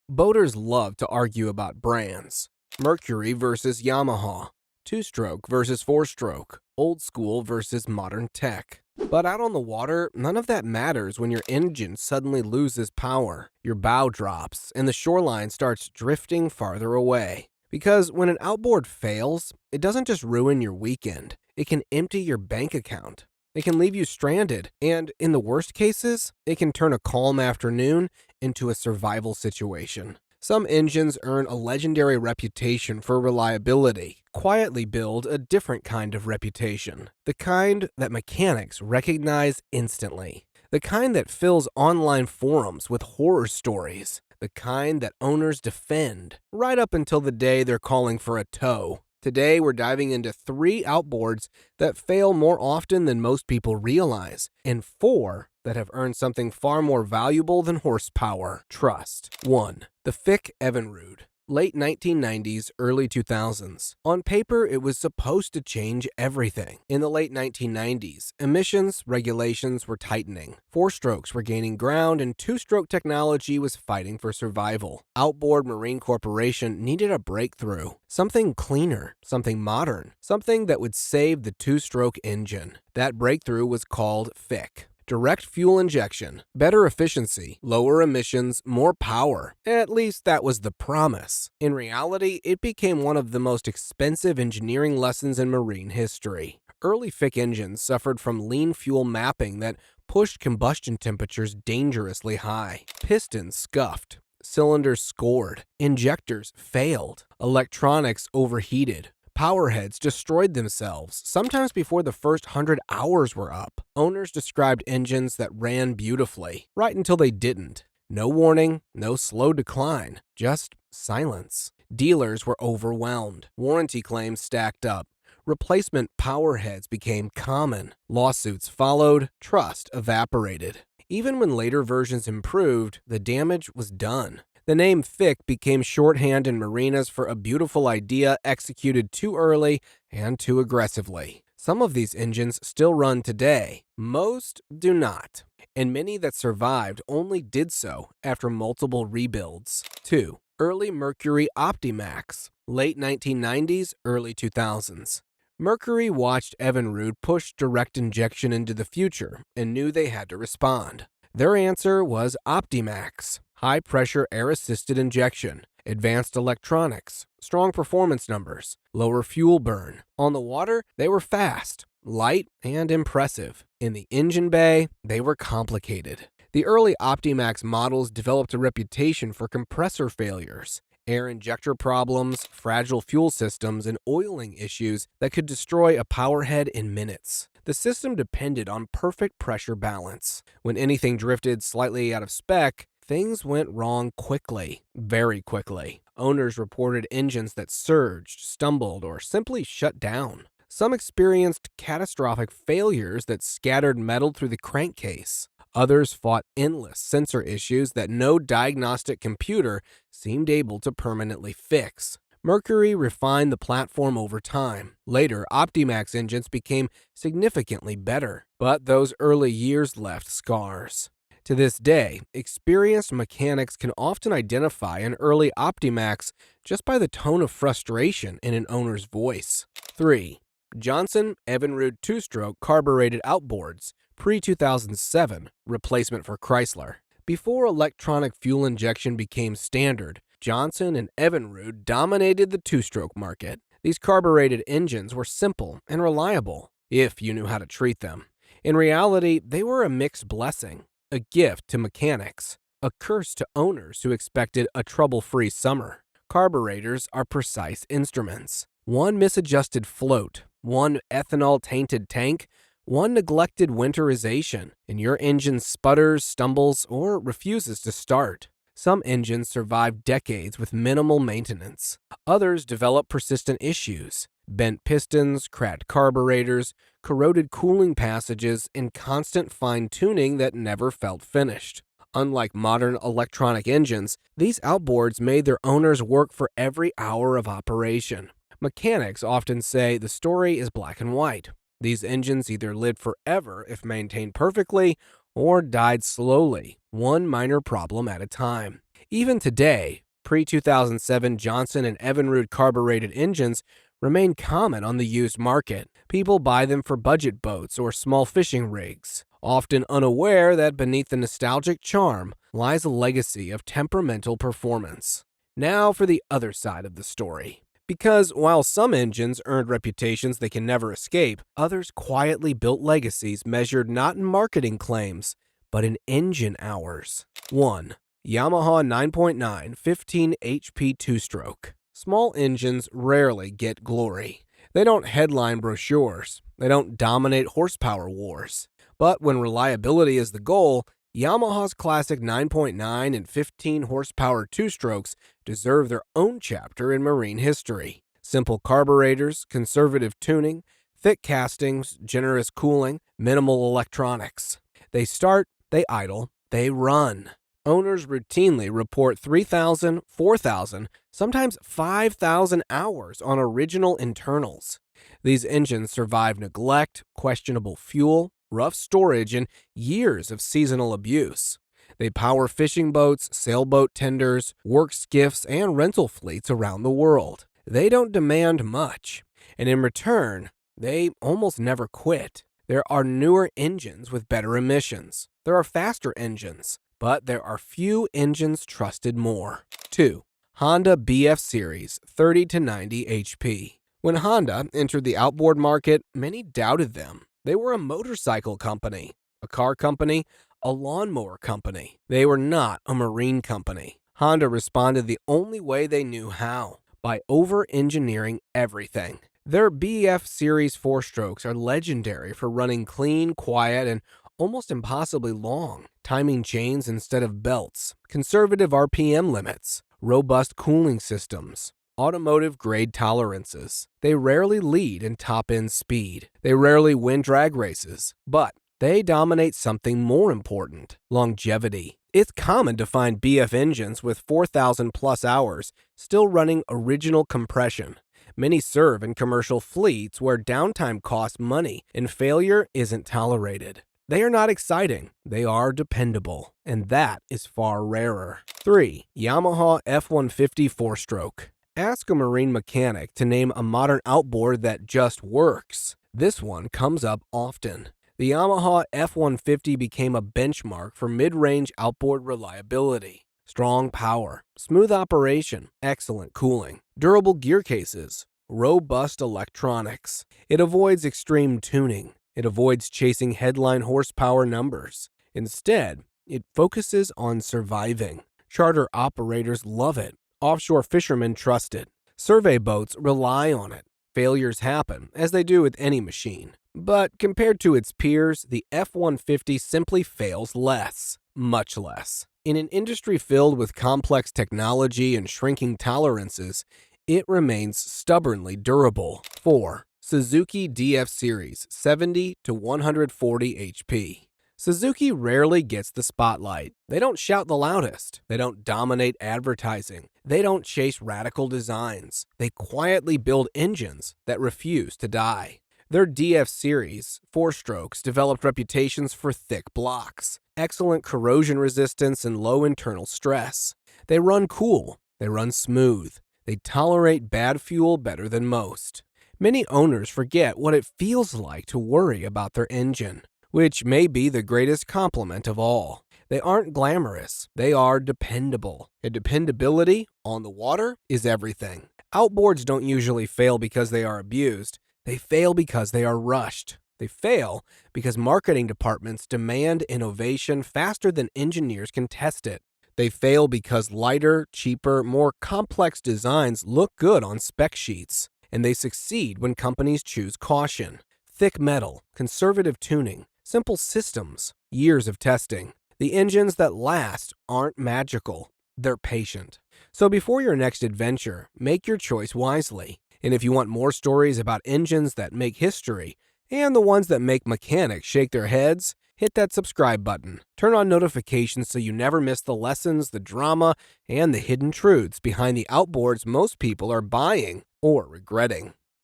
Boaters love to argue about brands. Mercury versus Yamaha, two-stroke versus four-stroke, old school versus modern tech. But out on the water, none of that matters when your engine suddenly loses power, your bow drops, and the shoreline starts drifting farther away. Because when an outboard fails, it doesn't just ruin your weekend, it can empty your bank account. It can leave you stranded, and in the worst cases, it can turn a calm afternoon into a survival situation. Some engines earn a legendary reputation for reliability, quietly build a different kind of reputation, the kind that mechanics recognize instantly, the kind that fills online forums with horror stories, the kind that owners defend, right up until the day they're calling for a tow. Today, we're diving into 3 outboards that fail more often than most people realize, and 4 that have earned something far more valuable than horsepower: trust. 1. The Fick Evinrude. Late 1990s, early 2000s. On paper, it was supposed to change everything. In the late 1990s, emissions regulations were tightening. Four-strokes were gaining ground, and two-stroke technology was fighting for survival. Outboard Marine Corporation needed a breakthrough. Something cleaner, something modern, something that would save the two-stroke engine. That breakthrough was called Fick. Direct fuel injection, better efficiency, lower emissions, more power. At least that was the promise. In reality, it became one of the most expensive engineering lessons in marine history. Early Fick engines suffered from lean fuel mapping that pushed combustion temperatures dangerously high. Pistons scuffed, cylinders scored, injectors failed, electronics overheated. Powerheads destroyed themselves, sometimes before the first 100 hours were up. Owners described engines that ran beautifully, right until they didn't. No warning, no slow decline, just silence. Dealers were overwhelmed. Warranty claims stacked up. Replacement powerheads became common. Lawsuits followed. Trust evaporated. Even when later versions improved, the damage was done. The name Fick became shorthand in marinas for a beautiful idea executed too early and too aggressively. Some of these engines still run today. Most do not. And many that survived only did so after multiple rebuilds. 2. Early Mercury Optimax. Late 1990s, early 2000s. Mercury watched Evinrude push direct injection into the future and knew they had to respond. Their answer was Optimax. High-pressure air-assisted injection, advanced electronics, strong performance numbers, lower fuel burn. On the water, they were fast, light, and impressive. In the engine bay, they were complicated. The early Optimax models developed a reputation for compressor failures, air injector problems, fragile fuel systems, and oiling issues that could destroy a powerhead in minutes. The system depended on perfect pressure balance. When anything drifted slightly out of spec, things went wrong quickly, very quickly. Owners reported engines that surged, stumbled, or simply shut down. Some experienced catastrophic failures that scattered metal through the crankcase. Others fought endless sensor issues that no diagnostic computer seemed able to permanently fix. Mercury refined the platform over time. Later, Optimax engines became significantly better, but those early years left scars. To this day, experienced mechanics can often identify an early Optimax just by the tone of frustration in an owner's voice. 3. Johnson Evinrude two-stroke carbureted outboards, pre-2007, replacement for Chrysler. Before electronic fuel injection became standard, Johnson and Evinrude dominated the two-stroke market. These carbureted engines were simple and reliable, if you knew how to treat them. In reality, they were a mixed blessing. A gift to mechanics, a curse to owners who expected a trouble-free summer. Carburetors are precise instruments. One misadjusted float, one ethanol-tainted tank, one neglected winterization, and your engine sputters, stumbles, or refuses to start. Some engines survive decades with minimal maintenance. Others develop persistent issues. Bent pistons, cracked carburetors, corroded cooling passages, and constant fine-tuning that never felt finished. Unlike modern electronic engines, these outboards made their owners work for every hour of operation. Mechanics often say the story is black and white. These engines either lived forever if maintained perfectly, or died slowly, one minor problem at a time. Even today, pre-2007 Johnson and Evinrude carbureted engines remain common on the used market. People buy them for budget boats or small fishing rigs, often unaware that beneath the nostalgic charm lies a legacy of temperamental performance. Now for the other side of the story. Because while some engines earned reputations they can never escape, others quietly built legacies measured not in marketing claims, but in engine hours. 1. Yamaha 9.9 15 HP two-stroke. Small engines rarely get glory. They don't headline brochures. They don't dominate horsepower wars. But when reliability is the goal, Yamaha's classic 9.9 and 15 horsepower two-strokes deserve their own chapter in marine history. Simple carburetors, conservative tuning, thick castings, generous cooling, minimal electronics. They start, they idle, they run. Owners routinely report 3,000, 4,000, sometimes 5,000 hours on original internals. These engines survive neglect, questionable fuel, rough storage, and years of seasonal abuse. They power fishing boats, sailboat tenders, work skiffs, and rental fleets around the world. They don't demand much, and in return, they almost never quit. There are newer engines with better emissions. There are faster engines, but there are few engines trusted more. 2. Honda BF Series 30 to 90 HP. When Honda entered the outboard market, many doubted them. They were a motorcycle company, a car company, a lawnmower company. They were not a marine company. Honda responded the only way they knew how, by over-engineering everything. Their BF Series four-strokes are legendary for running clean, quiet, and almost impossibly long, timing chains instead of belts, conservative RPM limits, robust cooling systems, automotive-grade tolerances. They rarely lead in top-end speed. They rarely win drag races, but they dominate something more important: longevity. It's common to find BF engines with 4,000 plus hours still running original compression. Many serve in commercial fleets where downtime costs money and failure isn't tolerated. They are not exciting, they are dependable, and that is far rarer. 3. Yamaha F-150 four-stroke. Ask a marine mechanic to name a modern outboard that just works. This one comes up often. The Yamaha F-150 became a benchmark for mid-range outboard reliability. Strong power, smooth operation, excellent cooling, durable gear cases, robust electronics. It avoids extreme tuning. It avoids chasing headline horsepower numbers. Instead, it focuses on surviving. Charter operators love it. Offshore fishermen trust it. Survey boats rely on it. Failures happen, as they do with any machine. But compared to its peers, the F-150 simply fails less, much less. In an industry filled with complex technology and shrinking tolerances, it remains stubbornly durable. 4. Suzuki DF Series 70 to 140 HP. Suzuki rarely gets the spotlight. They don't shout the loudest. They don't dominate advertising. They don't chase radical designs. They quietly build engines that refuse to die. Their DF Series four-strokes developed reputations for thick blocks, excellent corrosion resistance, and low internal stress. They run cool. They run smooth. They tolerate bad fuel better than most. Many owners forget what it feels like to worry about their engine, which may be the greatest compliment of all. They aren't glamorous. They are dependable. And dependability on the water is everything. Outboards don't usually fail because they are abused. They fail because they are rushed. They fail because marketing departments demand innovation faster than engineers can test it. They fail because lighter, cheaper, more complex designs look good on spec sheets. And they succeed when companies choose caution. Thick metal, conservative tuning, simple systems, years of testing. The engines that last aren't magical. They're patient. So before your next adventure, make your choice wisely. And if you want more stories about engines that make history and the ones that make mechanics shake their heads, hit that subscribe button. Turn on notifications so you never miss the lessons, the drama, and the hidden truths behind the outboards most people are buying or regretting.